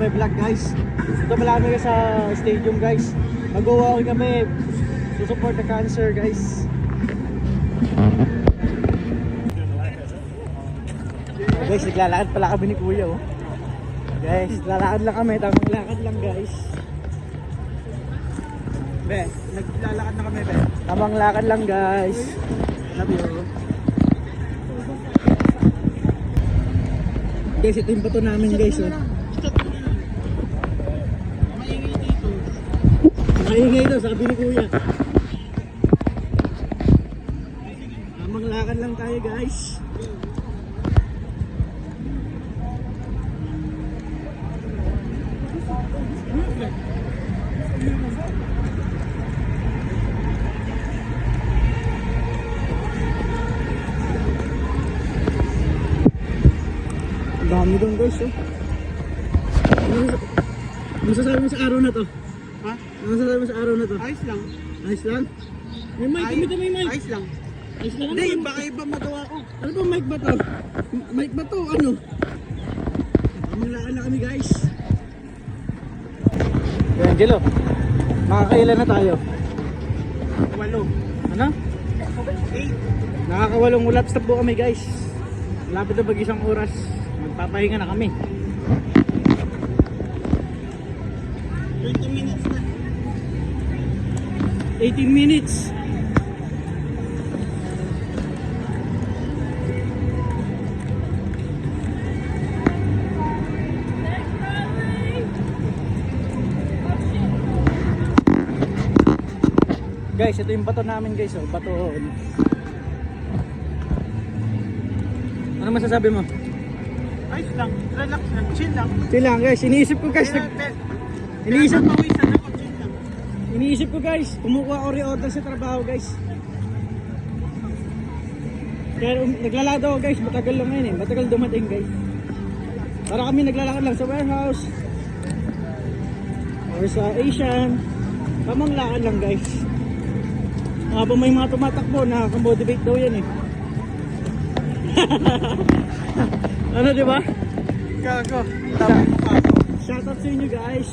my vlog guys. Ito pala kami sa stadium guys. Mag-walking kami to support the cancer guys. Guys, naglalakad pala kami ni Kuya oh. Guys, lalakad lang kami, tamang lakad lang guys. Be, naglalakad na kami be. Tamang lakad lang guys. Love you. Guys, ito yung bato namin guys oh. Maingay dito. Maingay daw, sabi ni Kuya. Tamang lakad lang tayo guys. Dami doon guys oh. Ano masasabi mo sa araw na to? Ha? Ano masasabi mo sa araw na to? Ayos lang. Ayos lang? May mic, kami may mic. Ayos lang. Ayos lang. Hindi, baka iba magawa ko. Ano ba mic ba to? Mic ba to? Ano? Pamilaan na kami guys. Hey, Angelo, makakailan na tayo? 8. Ano? 8. Nakakawalong laps na po kami guys. Malapit na pag-isang oras. Magpapahinga na kami. 20 minutes na. 18 minutes. Guys, ito yung bato namin guys oh. Bato. Ano masasabi mo? Ayos lang, relax lang, chill lang. Chill lang guys, iniisip ko guys. Iniisip ko guys, kumukuha o re-order sa trabaho guys. Kaya naglalakad ako guys, matagal lang ngayon eh, matagal dumating guys. Para kami naglalakad lang sa warehouse or sa Asian. Tamang lakad lang guys. Habang may mga tumatakbo, nakaka-motivate daw yan eh. Ano diba? Gago. Shout out sa inyo guys.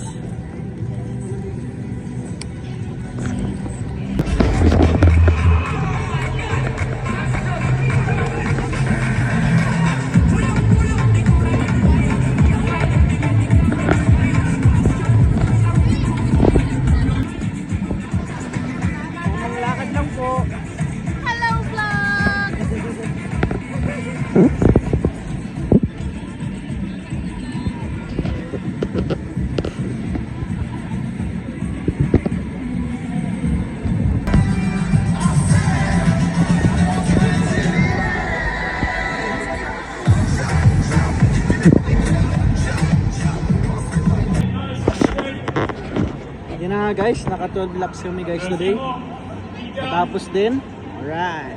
Lakad lang po. Hello vlog. Yan na guys, naka 12 laps kami guys today. Tapos din. Alright.